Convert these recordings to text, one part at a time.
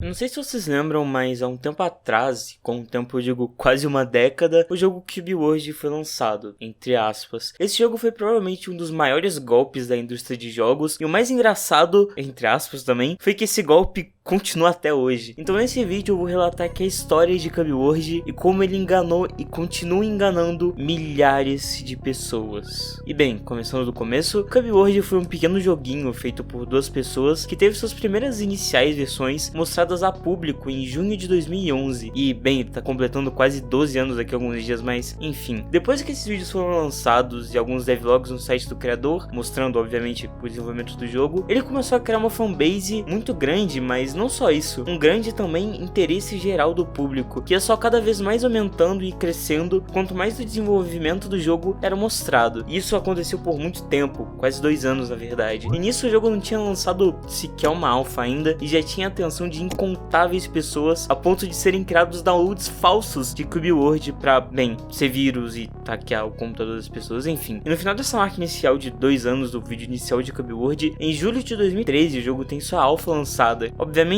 Eu não sei se vocês lembram, mas há um tempo atrás, com o tempo eu digo quase uma década, o jogo Cube World foi lançado, entre aspas. Esse jogo foi provavelmente um dos maiores golpes da indústria de jogos, e o mais engraçado, entre aspas também, foi que esse golpe continua até hoje. Então nesse vídeo eu vou relatar aqui a história de Cube World e como ele enganou e continua enganando milhares de pessoas. E bem, começando do começo, Cube World foi um pequeno joguinho feito por duas pessoas que teve suas primeiras iniciais versões mostradas a público em junho de 2011. E bem, ele tá completando quase 12 anos daqui a alguns dias, mas enfim. Depois que esses vídeos foram lançados e alguns devlogs no site do criador, mostrando obviamente o desenvolvimento do jogo, ele começou a criar uma fanbase muito grande, mas não só isso, um grande também interesse geral do público, que ia só cada vez mais aumentando e crescendo quanto mais do desenvolvimento do jogo era mostrado. E isso aconteceu por muito tempo, quase 2 anos na verdade. E nisso o jogo não tinha lançado sequer uma alpha ainda e já tinha a atenção de incontáveis pessoas a ponto de serem criados downloads falsos de Cube World pra, bem, ser vírus e hackear o computador das pessoas, enfim. E no final dessa marca inicial de 2 anos do vídeo inicial de Cube World, em julho de 2013 o jogo tem sua alpha lançada. Obviamente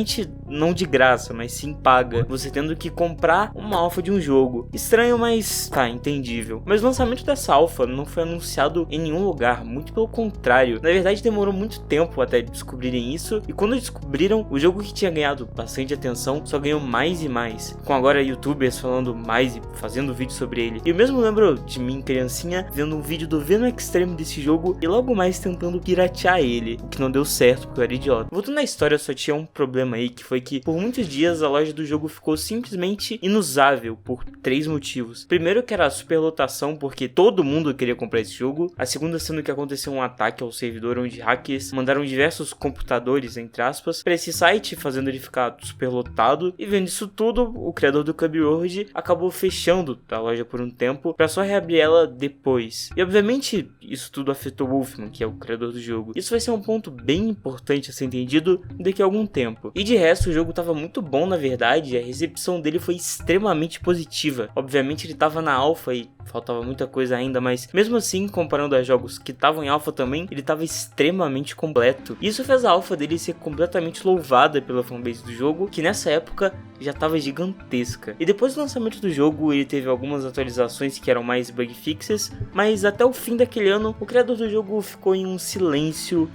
não de graça, mas sim paga, você tendo que comprar uma alpha de um jogo. Estranho, mas tá, entendível. Mas o lançamento dessa alpha não foi anunciado em nenhum lugar, muito pelo contrário. Na verdade demorou muito tempo até descobrirem isso, e quando descobriram, o jogo que tinha ganhado bastante atenção só ganhou mais e mais, com agora youtubers falando mais e fazendo vídeo sobre ele. E eu mesmo lembro de mim, criancinha, vendo um vídeo do Venom Extreme desse jogo e logo mais tentando piratear ele, o que não deu certo porque eu era idiota. Voltando na história, só tinha um problema aí, que foi que por muitos dias a loja do jogo ficou simplesmente inusável por 3 motivos. Primeiro, que era a superlotação, porque todo mundo queria comprar esse jogo. A segunda, sendo que aconteceu um ataque ao servidor onde hackers mandaram diversos computadores, entre aspas, para esse site, fazendo ele ficar superlotado. E vendo isso tudo, o criador do Cube World acabou fechando a loja por um tempo para só reabrir ela depois. E obviamente isso tudo afetou o Wolfman, que é o criador do jogo. Isso vai ser um ponto bem importante a ser entendido daqui a algum tempo. E de resto, o jogo tava muito bom na verdade, e a recepção dele foi extremamente positiva. Obviamente ele tava na alpha e faltava muita coisa ainda, mas mesmo assim, comparando a jogos que estavam em alpha também, ele tava extremamente completo. Isso fez a alpha dele ser completamente louvada pela fanbase do jogo, que nessa época já tava gigantesca. E depois do lançamento do jogo, ele teve algumas atualizações que eram mais bug fixes, mas até o fim daquele ano, o criador do jogo ficou em um silêncio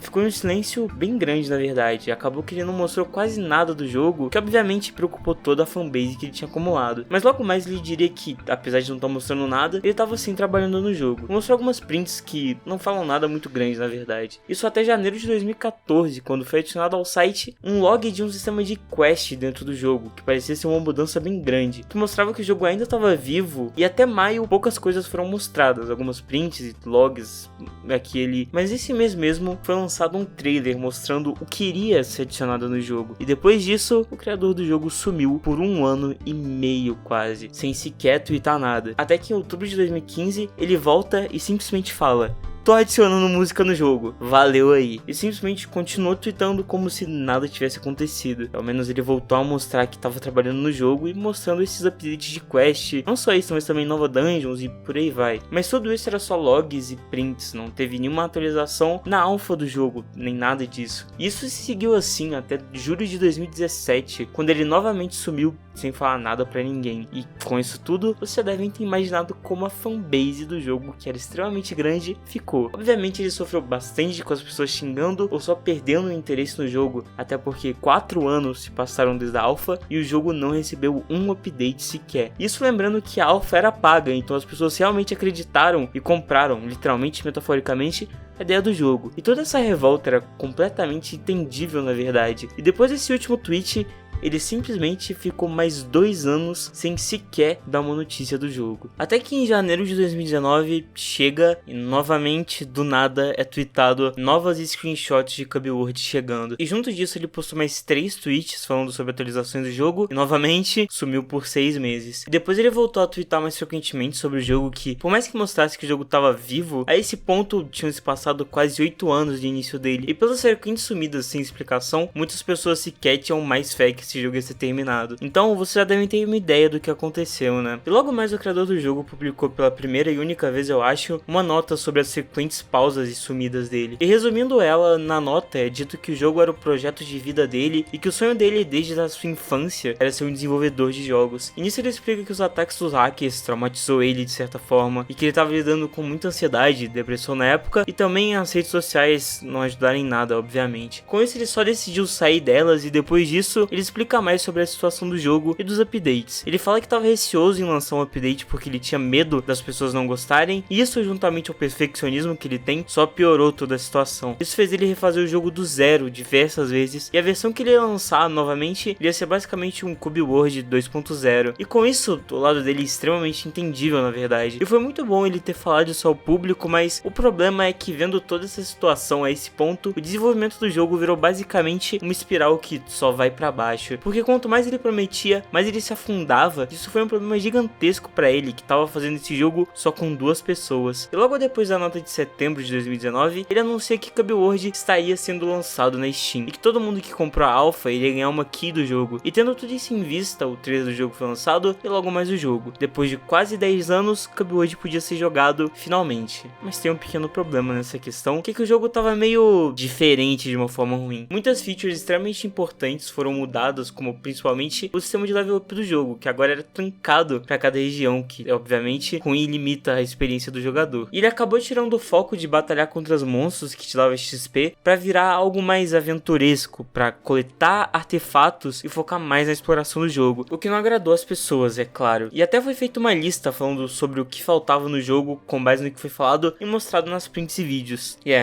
bem grande na verdade. Acabou que ele não mostrou quase nada do jogo, que obviamente preocupou toda a fanbase que ele tinha acumulado. Mas logo mais ele diria que, apesar de não estar mostrando nada, ele estava sim trabalhando no jogo. Mostrou algumas prints que não falam nada muito grande na verdade. Isso até janeiro de 2014, quando foi adicionado ao site um log de um sistema de quest dentro do jogo, que parecia ser uma mudança bem grande, que mostrava que o jogo ainda estava vivo, e até maio poucas coisas foram mostradas, algumas prints e logs daquele. Mas esse mês mesmo foi lançado um trailer mostrando o que iria ser adicionado no jogo, e depois disso o criador do jogo sumiu por 1 ano e meio quase, sem sequer tweetar nada. Até que em outubro de 2015 ele volta e simplesmente fala: tô adicionando música no jogo, valeu aí. E simplesmente continuou tweetando como se nada tivesse acontecido. Ao menos ele voltou a mostrar que estava trabalhando no jogo e mostrando esses updates de quest. Não só isso, mas também nova dungeons e por aí vai. Mas tudo isso era só logs e prints, não teve nenhuma atualização na alpha do jogo, nem nada disso. E isso seguiu assim até julho de 2017, quando ele novamente sumiu sem falar nada pra ninguém. E com isso tudo, você deve ter imaginado como a fanbase do jogo, que era extremamente grande, ficou. Obviamente ele sofreu bastante com as pessoas xingando ou só perdendo o interesse no jogo, até porque 4 anos se passaram desde a alpha e o jogo não recebeu um update sequer. Isso lembrando que a alpha era paga, então as pessoas realmente acreditaram e compraram, literalmente, metaforicamente, a ideia do jogo. E toda essa revolta era completamente entendível na verdade. E depois desse último tweet, ele simplesmente ficou mais 2 anos sem sequer dar uma notícia do jogo. Até que em janeiro de 2019 chega e novamente do nada é tweetado novas screenshots de Cube World chegando. E junto disso ele postou mais 3 tweets falando sobre atualizações do jogo e novamente sumiu por 6 meses. E depois ele voltou a tweetar mais frequentemente sobre o jogo, que por mais que mostrasse que o jogo estava vivo, a esse ponto tinham se passado quase 8 anos de início dele. E pelas frequentes sumidas sem explicação, muitas pessoas sequer tinham mais fé que esse esse jogo ia ser terminado. Então você já deve ter uma ideia do que aconteceu, né? E logo mais o criador do jogo publicou pela primeira e única vez, eu acho, uma nota sobre as frequentes pausas e sumidas dele. E resumindo ela, na nota é dito que o jogo era o projeto de vida dele e que o sonho dele desde a sua infância era ser um desenvolvedor de jogos. E nisso ele explica que os ataques dos hackers traumatizou ele de certa forma e que ele estava lidando com muita ansiedade e depressão na época, e também as redes sociais não ajudaram em nada, obviamente. Com isso ele só decidiu sair delas, e depois disso ele explica mais sobre a situação do jogo e dos updates. Ele fala que estava receoso em lançar um update porque ele tinha medo das pessoas não gostarem, e isso juntamente ao perfeccionismo que ele tem só piorou toda a situação. Isso fez ele refazer o jogo do zero diversas vezes, e a versão que ele ia lançar novamente ia ser basicamente um Cube World 2.0. E com isso, o lado dele é extremamente entendível, na verdade. E foi muito bom ele ter falado isso ao público, mas o problema é que, vendo toda essa situação a esse ponto, o desenvolvimento do jogo virou basicamente uma espiral que só vai pra baixo. Porque quanto mais ele prometia, mais ele se afundava. Isso foi um problema gigantesco pra ele, que tava fazendo esse jogo só com 2 pessoas. E logo depois da nota de setembro de 2019, ele anuncia que Cube World estaria sendo lançado na Steam, e que todo mundo que comprou a alpha iria ganhar uma key do jogo. E tendo tudo isso em vista, o trailer do jogo foi lançado e logo mais o jogo. Depois de quase 10 anos, Cube World podia ser jogado finalmente. Mas tem um pequeno problema nessa questão, que o jogo tava meio diferente de uma forma ruim. Muitas features extremamente importantes foram mudadas, como principalmente o sistema de level up do jogo, que agora era trancado para cada região, que obviamente ruim e limita a experiência do jogador. E ele acabou tirando o foco de batalhar contra os monstros que te dava XP para virar algo mais aventuresco, para coletar artefatos e focar mais na exploração do jogo, o que não agradou as pessoas, é claro. E até foi feita uma lista falando sobre o que faltava no jogo com base no que foi falado e mostrado nas prints e vídeos. E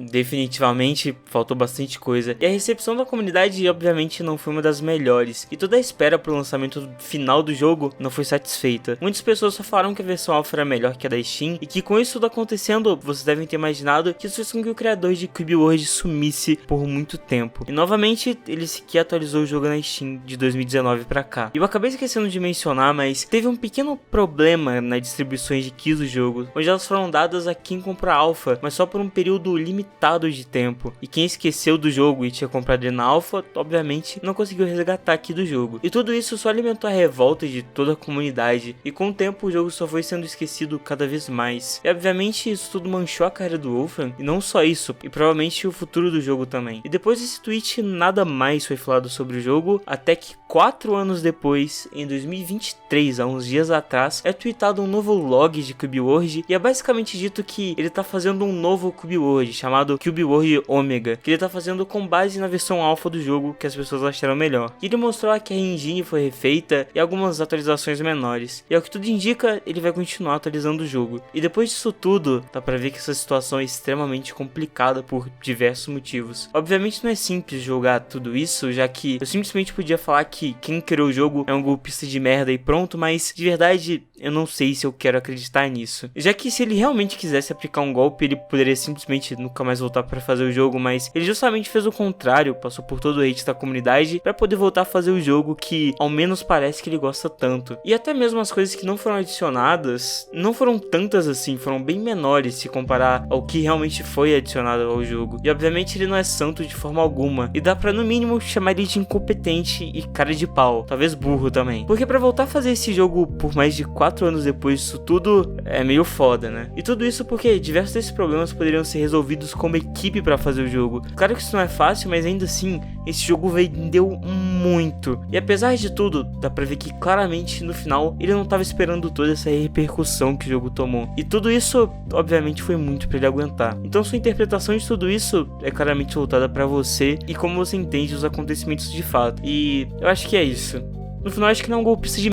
definitivamente faltou bastante coisa. E a recepção da comunidade obviamente não foi uma das melhores, e toda a espera pro lançamento final do jogo não foi satisfeita. Muitas pessoas só falaram que a versão alpha era melhor que a da Steam, e que com isso tudo acontecendo, vocês devem ter imaginado que isso fez com que o criador de Cube World sumisse por muito tempo. E novamente ele sequer atualizou o jogo na Steam de 2019 pra cá. E eu acabei esquecendo de mencionar, mas teve um pequeno problema nas distribuições de keys do jogo, onde elas foram dadas a quem comprou a alpha, mas só por um período limitado de tempo. E quem esqueceu do jogo e tinha comprado ele na alpha, obviamente não conseguiu resgatar aqui do jogo. E tudo isso só alimentou a revolta de toda a comunidade, e com o tempo o jogo só foi sendo esquecido cada vez mais. E obviamente isso tudo manchou a carreira do Wolfram, e não só isso, e provavelmente o futuro do jogo também. E depois desse tweet nada mais foi falado sobre o jogo, até que 4 anos depois, em 2023, há uns dias atrás, é tweetado um novo log de Cube World, e é basicamente dito que ele tá fazendo um novo Cube World, chamado Cube World Omega, que ele tá fazendo com base na versão alpha do jogo que as pessoas acharam melhor. E ele mostrou que a engine foi refeita e algumas atualizações menores, e ao que tudo indica, ele vai continuar atualizando o jogo. E depois disso tudo, dá pra ver que essa situação é extremamente complicada por diversos motivos. Obviamente não é simples jogar tudo isso, já que eu simplesmente podia falar que quem criou o jogo é um golpista de merda e pronto, mas de verdade eu não sei se eu quero acreditar nisso. Já que se ele realmente quisesse aplicar um golpe, ele poderia simplesmente nunca mais voltar pra fazer o jogo, mas ele justamente fez o contrário, passou por todo o hate da comunidade pra poder voltar a fazer o jogo que ao menos parece que ele gosta tanto. E até mesmo as coisas que não foram adicionadas não foram tantas assim, foram bem menores se comparar ao que realmente foi adicionado ao jogo. E obviamente ele não é santo de forma alguma, e dá pra no mínimo chamar ele de incompetente e cara de pau, talvez burro também. Porque pra voltar a fazer esse jogo por mais de 4 anos depois disso tudo, é meio foda, né? E tudo isso porque diversos desses problemas poderiam ser resolvidos como equipe pra fazer o jogo. Claro que isso não é fácil, mas ainda assim, esse jogo vendeu muito. E apesar de tudo, dá pra ver que claramente no final, ele não tava esperando toda essa repercussão que o jogo tomou. E tudo isso, obviamente, foi muito pra ele aguentar. Então sua interpretação de tudo isso é claramente voltada pra você e como você entende os acontecimentos de fato. E eu acho que é isso. No final, acho que não é um golpista de